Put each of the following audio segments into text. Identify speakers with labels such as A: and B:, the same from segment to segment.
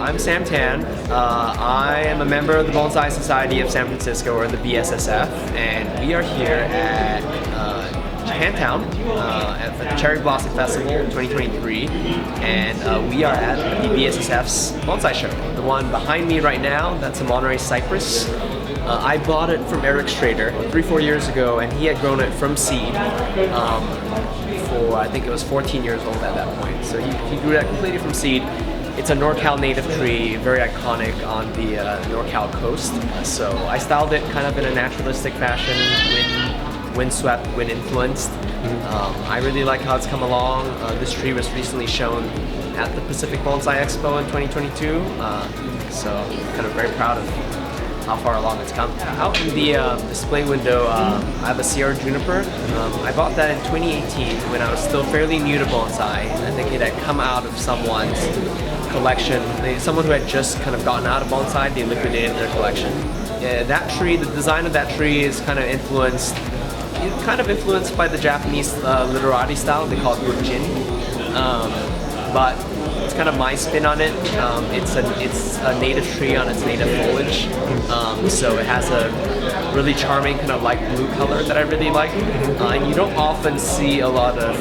A: I'm Sam Tan. I am a member of the Bonsai Society of San Francisco, or the BSSF, and we are here at Japantown at the Cherry Blossom Festival 2023, and we are at the BSSF's Bonsai Show. The one behind me right now, that's a Monterey Cypress. I bought it from Eric Schrader 3-4 years ago, and he had grown it from seed for, I think it was 14 years old at that point. So he grew that completely from seed. It's a NorCal native tree, very iconic on the NorCal coast. So I styled it kind of in a naturalistic fashion, windswept, wind influenced. I really like how it's come along. This tree was recently shown at the Pacific Bonsai Expo in 2022. So kind of very proud of how far along it's come. Out in the display window, I have a Sierra Juniper. I bought that in 2018 when I was still fairly new to bonsai. I think it had come out of someone's collection. Someone who had just kind of gotten out of bonsai, they liquidated their collection. That tree, the design of that tree is kind of influenced by the Japanese literati style. They call it Rojin. But it's kind of my spin on it. It's a native tree on its native foliage, so it has a really charming kind of light blue color that I really like. And you don't often see a lot of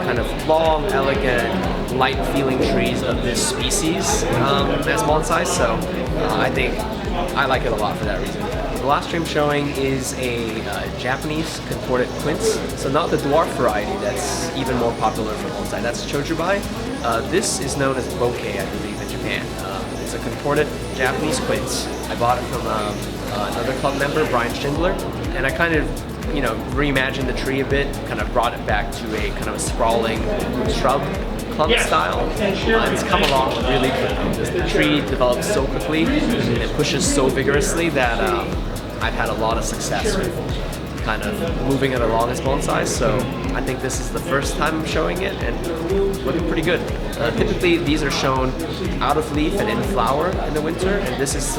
A: kind of long, elegant, light-feeling trees of this species as bonsai. So I think I like it a lot for that reason. The last tree I'm showing is a Japanese contorted quince. So not the dwarf variety that's even more popular for bonsai. That's chojubai. This is known as bokeh, I believe, in Japan. It's a contorted Japanese quince. I bought it from another club member, Brian Schindler, and I kind of, reimagined the tree a bit, kind of brought it back to a kind of a sprawling shrub clump style. It's come along really quickly. The tree develops so quickly and it pushes so vigorously that I've had a lot of success with kind of moving it along as bonsai. So I think this is the first time I'm showing it and looking pretty good. Typically these are shown out of leaf and in flower in the winter, and this is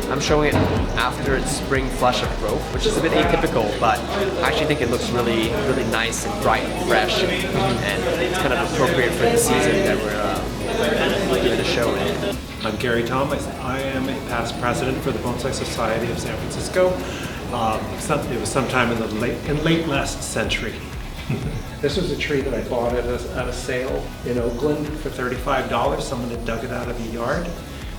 A: I'm showing it after its spring flush of growth, which is a bit atypical, but I actually think it looks really nice and bright and fresh, and it's kind of appropriate for the season that we're doing the show in.
B: I'm Gary Thomas. I am a past president for the Bonsai Society of San Francisco. It was sometime in late last century. This was a tree that I bought at a sale in Oakland for $35. Someone had dug it out of a yard.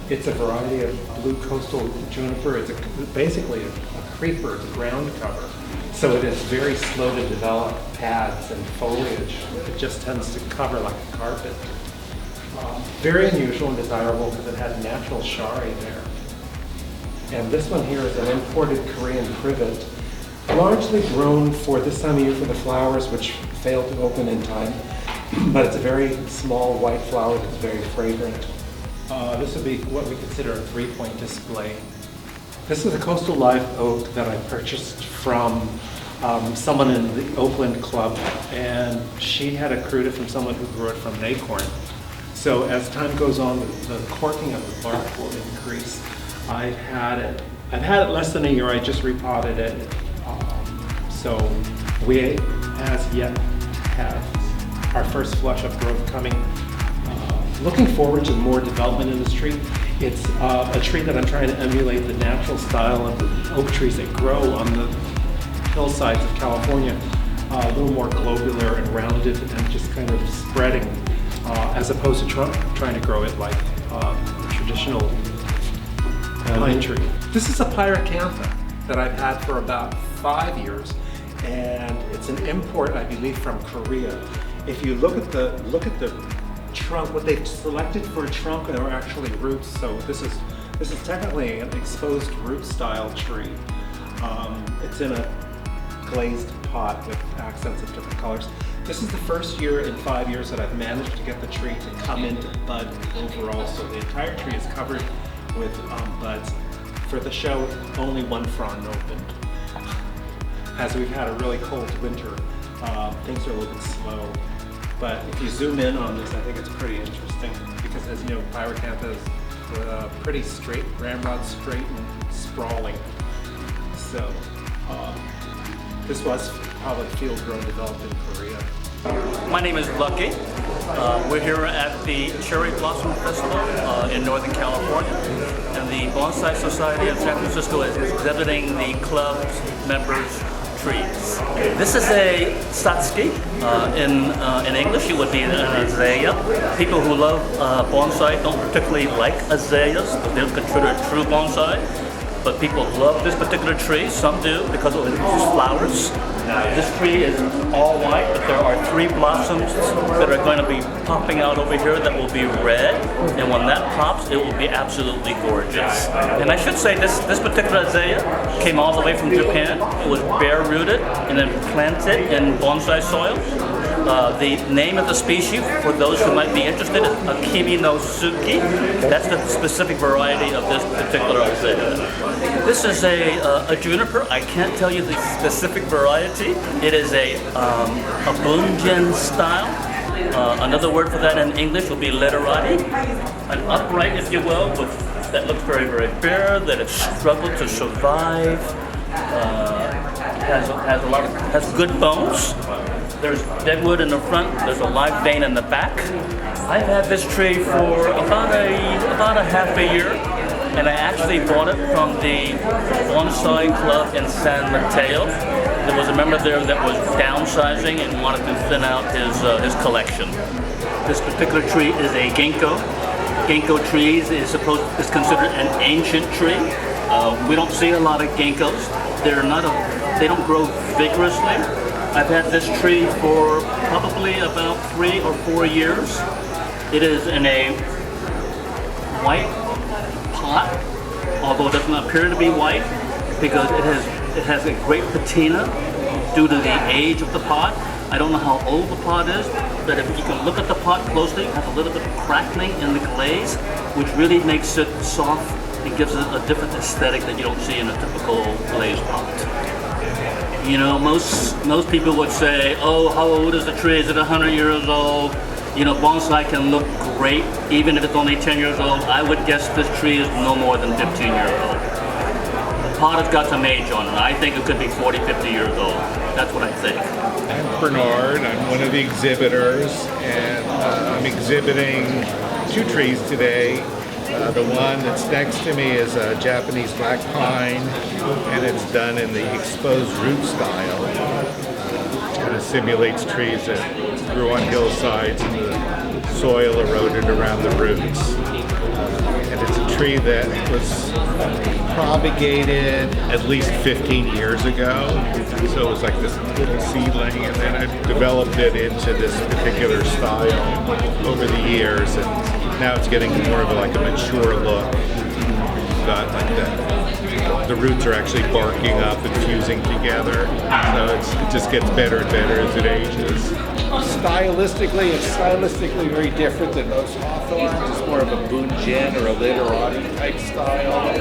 B: It's a variety of blue coastal juniper. It's basically a creeper, it's a ground cover. So it is very slow to develop pads and foliage. It just tends to cover like a carpet. Very unusual and desirable because it has natural shari there. And this one here is an imported Korean privet, largely grown for this time of year for the flowers, which failed to open in time. But it's a very small white flower that's very fragrant. This would be what we consider a 3-point display. This is a coastal live oak that I purchased from someone in the Oakland club, and she had accrued it from someone who grew it from an acorn. So as time goes on, the corking of the bark will increase. I've had it less than a year. I just repotted it. So we, as yet, have our first flush of growth coming. Looking forward to more development in this tree. It's a tree that I'm trying to emulate the natural style of the oak trees that grow on the hillsides of California. A little more globular and rounded and just kind of spreading, as opposed to trying to grow it like a traditional pine tree. This is a pyracantha that I've had for about 5 years, and it's an import, I believe, from Korea. If you look at the trunk, what they've selected for a trunk are actually roots. So this is technically an exposed root style tree. It's in a glazed pot with accents of different colors. This is the first year in 5 years that I've managed to get the tree to come into bud overall. So the entire tree is covered with buds. For the show, only one frond opened. As we've had a really cold winter, things are a little bit slow. But if you zoom in on this, I think it's pretty interesting because, as you know, pyracantha is pretty straight, ramrod straight and sprawling. So this was probably field grown, developed in Korea.
C: My name is Lucky. We're here at the Cherry Blossom Festival in Northern California, and the Bonsai Society of San Francisco is exhibiting the club's members' trees. This is a satsuki. In English, it would be an azalea. People who love bonsai don't particularly like azaleas, but they're considered true bonsai. But people love this particular tree. Some do because it produces flowers. This tree is all white, but there are 3 blossoms that are going to be popping out over here that will be red. And when that pops, it will be absolutely gorgeous. And I should say this particular azalea came all the way from Japan. It was bare rooted and then planted in bonsai soil. The name of the species, for those who might be interested, is Akimi no Suki. That's the specific variety of this particular azalea. This is a juniper. I can't tell you the specific variety. It is a bunjin style. Another word for that in English would be literati. An upright, if you will, that looks very, very bare, that has struggled to survive, has good bones. There's dead wood in the front, there's a live vein in the back. I've had this tree for about a half a year, and I actually bought it from the Bonsai Club in San Mateo. There was a member there that was downsizing and wanted to thin out his collection. This particular tree is a ginkgo. Ginkgo trees is considered an ancient tree. We don't see a lot of ginkgos. They don't grow vigorously. I've had this tree for probably about 3 or 4 years. It is in a white pot, although it doesn't appear to be white because it has a great patina due to the age of the pot. I don't know how old the pot is, but if you can look at the pot closely, it has a little bit of crackling in the glaze, which really makes it soft and gives it a different aesthetic that you don't see in a typical glazed pot. You know, most people would say, oh, how old is the tree? Is it 100 years old? You know, bonsai can look great even if it's only 10 years old. I would guess this tree is no more than 15 years old. The pot has got some age on it. I think it could be 40, 50 years old. That's what I think.
D: I'm Bernard. I'm one of the exhibitors, and I'm exhibiting 2 trees today. The one that's next to me is a Japanese black pine, and it's done in the exposed root style. And it simulates trees that grew on hillsides and the soil eroded around the roots. And it's a tree that was propagated at least 15 years ago. So it was like this little seedling, and then I developed it into this particular style over the years. And now it's getting more of like a mature look. Got like the roots are actually barking up and fusing together. So it just gets better and better as it ages.
E: Stylistically, it's very different than most hawthorns. It's more of a bunjin or a literati type style.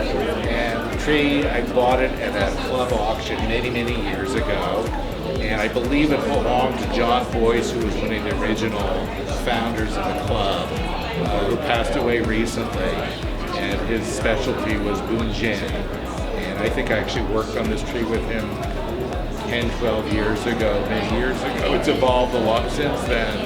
E: And the tree, I bought it at a club auction many, many years ago. And I believe it belonged to John Boyce, who was one of the original founders of the club, who passed away recently. And his specialty was bunjin. And I think I actually worked on this tree with him 10, 12 years ago, many years ago. It's evolved a lot since then.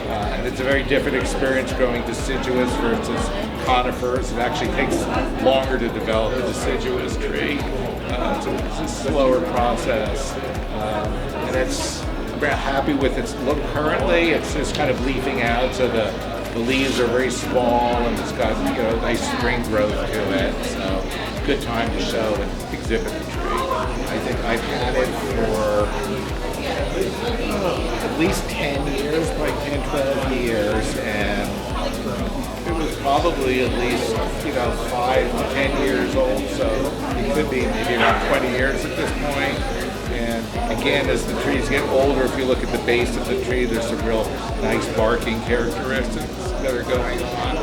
E: And it's a very different experience growing deciduous versus conifers. It actually takes longer to develop a deciduous tree. It's a slower process. And I'm very happy with its look currently. It's just kind of leafing out, so the leaves are very small and it's got nice spring growth to it. So good time to show and exhibit the tree. I think I've had it for at least 10 years, like 10, 12 years, and it was probably at least 5 to 10 years old, so it could be maybe around 20 years at this point. And again, as the trees get older, if you look at the base of the tree, there's some real nice barking characteristics that are going on.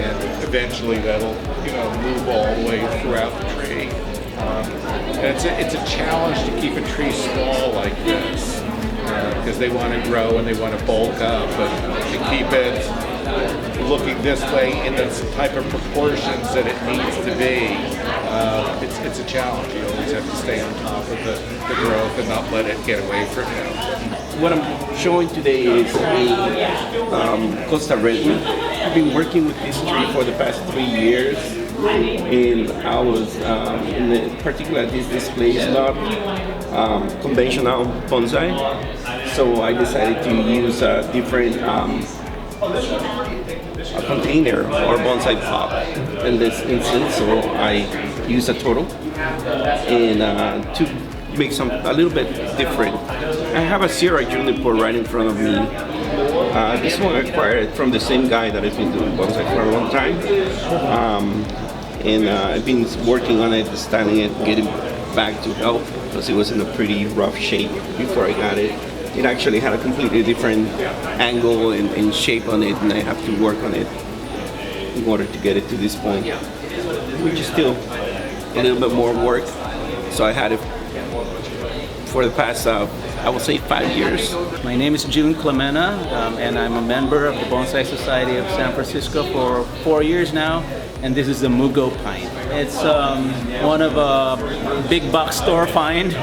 E: And eventually that'll move all the way throughout the tree. And it's a challenge to keep a tree small like this because they want to grow and they want to bulk up, but to keep it looking this way in the type of proportions that it needs to be, it's a challenge. You always have to stay on top of the growth and not let it get away from you.
F: what I'm showing today is a Costa Rica. I've been working with this tree for the past 3 years, and I was in the particular this display is not conventional bonsai, so I decided to use a different a container or bonsai pot in this instance. So I use a turtle and to make some a little bit different. I have a Sierra Juniper right in front of me. This one I acquired from the same guy that has been doing bonsai for a long time. And I've been working on it, styling it, getting back to health because it was in a pretty rough shape before I got it. It actually had a completely different angle and shape on it, and I have to work on it in order to get it to this point, which is still a little bit more work. So I had it for the past, I would say 5 years.
G: My name is June Clemena, and I'm a member of the Bonsai Society of San Francisco for 4 years now, and this is the Mugo pine. It's one of a big box store find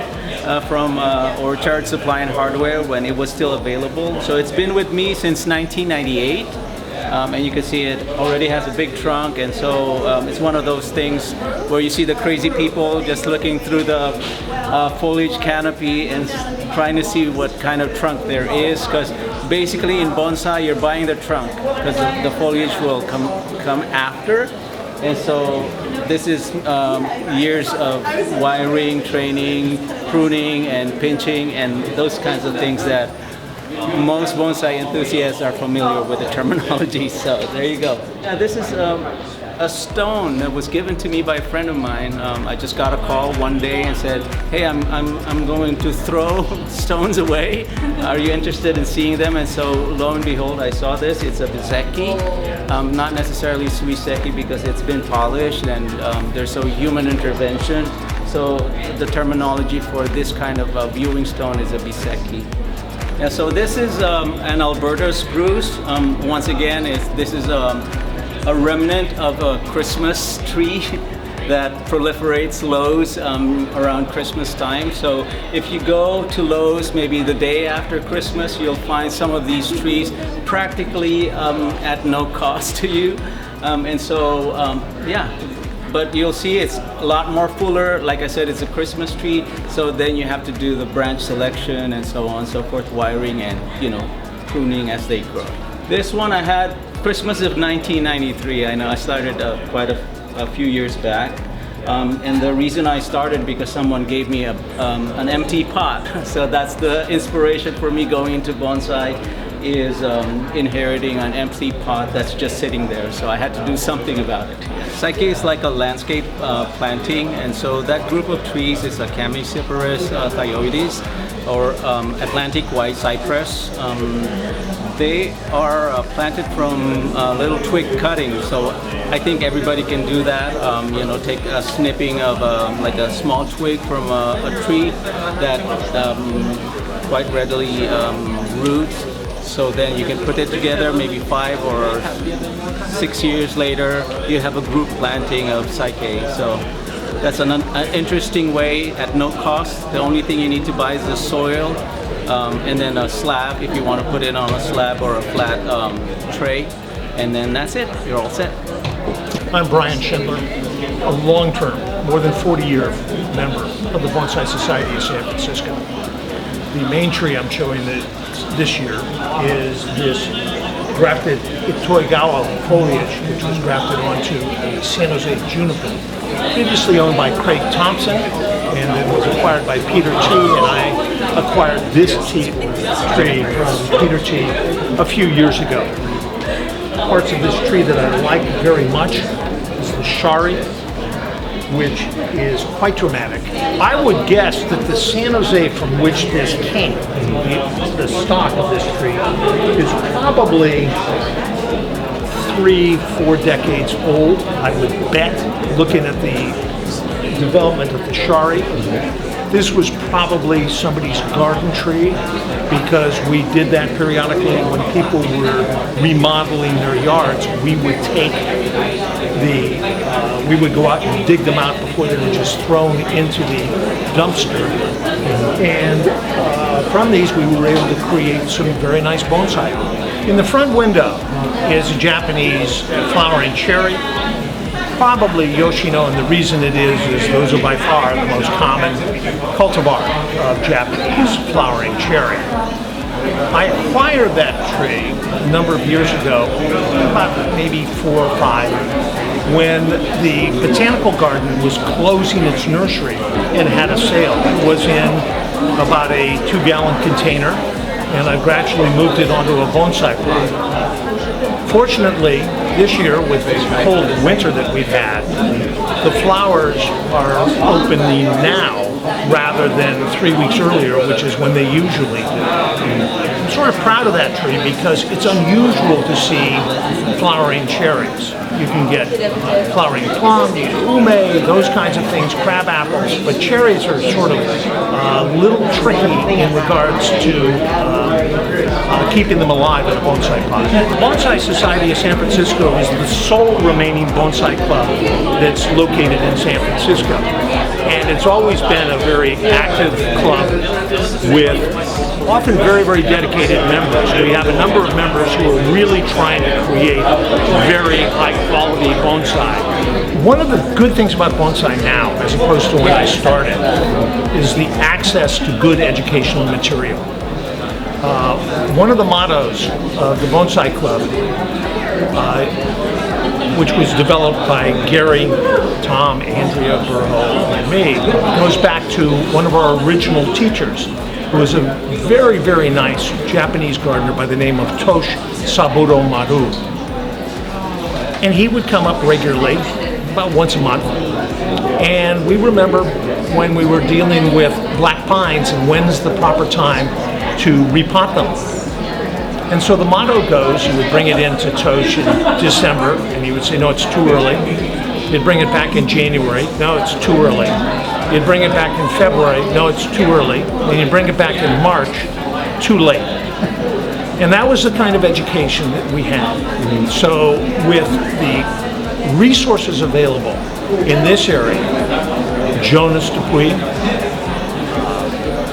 G: from Orchard Supply and Hardware when it was still available. So it's been with me since 1998. And you can see it already has a big trunk, and so it's one of those things where you see the crazy people just looking through the foliage canopy and trying to see what kind of trunk there is, because basically in bonsai you're buying the trunk because the foliage will come after. And so this is years of wiring, training, pruning, and pinching, and those kinds of things that most bonsai enthusiasts are familiar with the terminology. So there you go. Yeah, this is a stone that was given to me by a friend of mine. I just got a call one day and said, "Hey, I'm going to throw stones away. Are you interested in seeing them?" And so lo and behold, I saw this. It's a Bizeki, not necessarily Suiseki because it's been polished and there's so human intervention. So the terminology for this kind of viewing stone is a Bizeki. Yeah, so this is an Alberta spruce. Once again, this is a remnant of a Christmas tree that proliferates Lowe's around Christmas time. So if you go to Lowe's maybe the day after Christmas, you'll find some of these trees practically at no cost to you. And so, yeah. But you'll see it's a lot more fuller. Like I said, it's a Christmas tree, so then you have to do the branch selection and so on and so forth, wiring and, you know, pruning as they grow. This one I had Christmas of 1993. I know I started quite a few years back. And the reason I started because someone gave me an empty pot. So that's the inspiration for me going into bonsai, is inheriting an empty pot that's just sitting there. So I had to do something about it. Psyche is like a landscape planting, and so that group of trees is a Chamaecyparis thyoides, or Atlantic white cypress. They are planted from little twig cuttings, so I think everybody can do that. You know, take a snipping of like a small twig from a tree that quite readily roots. So then you can put it together, maybe 5 or 6 years later, you have a group planting of Psyche. So that's an interesting way at no cost. The only thing you need to buy is the soil and then a slab if you want to put it on a slab or a flat tray. And then that's it, you're all set.
H: I'm Brian Schindler, a long-term, more than 40-year member of the Bonsai Society of San Francisco. The main tree I'm showing this year is this grafted Itoigawa foliage, which was grafted onto a San Jose juniper, previously owned by Craig Thompson, and it was acquired by Peter T. And I acquired this tree from Peter T. a few years ago. Parts of this tree that I like very much is the shari, which is quite dramatic. I would guess that the San Jose from which this came, the stock of this tree, is probably 3-4 decades old. I would bet, looking at the development of the shari. This was probably somebody's garden tree, because we did that periodically when people were remodeling their yards. We would take we would go out and dig them out before they were just thrown into the dumpster. And from these, we were able to create some very nice bonsai. In the front window is a Japanese flowering cherry, probably Yoshino, and the reason it is those are by far the most common cultivar of Japanese flowering cherry. I acquired that tree a number of years ago, about maybe 4 or 5, when the botanical garden was closing its nursery and had a sale. It was in about a 2-gallon container, and I gradually moved it onto a bonsai plot. Fortunately, this year, with the cold winter that we've had, the flowers are opening now rather than 3 weeks earlier, which is when they usually do. I'm sort of proud of that tree because it's unusual to see flowering cherries. You can get flowering plum, ume, those kinds of things, crab apples, but cherries are sort of a little tricky in regards to keeping them alive in a bonsai pot. The Bonsai Society of San Francisco is the sole remaining bonsai club that's located in San Francisco. And it's always been a very active club with often very, very dedicated members. We have a number of members who are really trying to create very high quality bonsai. One of the good things about bonsai now, as opposed to when I started, is the access to good educational material. One of the mottos of the Bonsai Club, which was developed by Gary, Tom, Andrea, Burho, and me, goes back to one of our original teachers, who was a very, very nice Japanese gardener by the name of Tosh Saburo Maru. And he would come up regularly, about once a month, and we remember when we were dealing with black pines and when's the proper time to repot them. And so the motto goes, you would bring it into Tosh in December, and he would say, no, it's too early. You'd bring it back in January, no, it's too early. You'd bring it back in February, no, it's too early. And you'd bring it back in March, too late. And that was the kind of education that we had. So with the resources available in this area, Jonas Dupuy,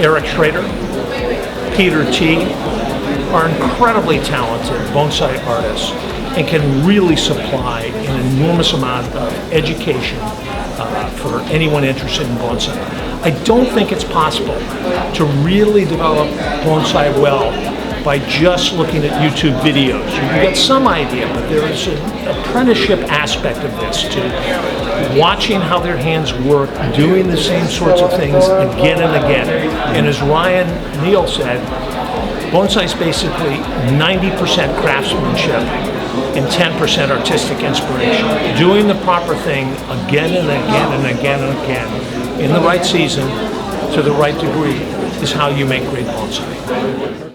H: Eric Schrader, Peter T. are incredibly talented bonsai artists and can really supply an enormous amount of education for anyone interested in bonsai. I don't think it's possible to really develop bonsai well by just looking at YouTube videos. You can get some idea, but there is an apprenticeship aspect of this to watching how their hands work, doing the same sorts of things again and again. And as Ryan Neal said, bonsai is basically 90% craftsmanship and 10% artistic inspiration. Doing the proper thing again and again and again and again in the right season to the right degree is how you make great bonsai.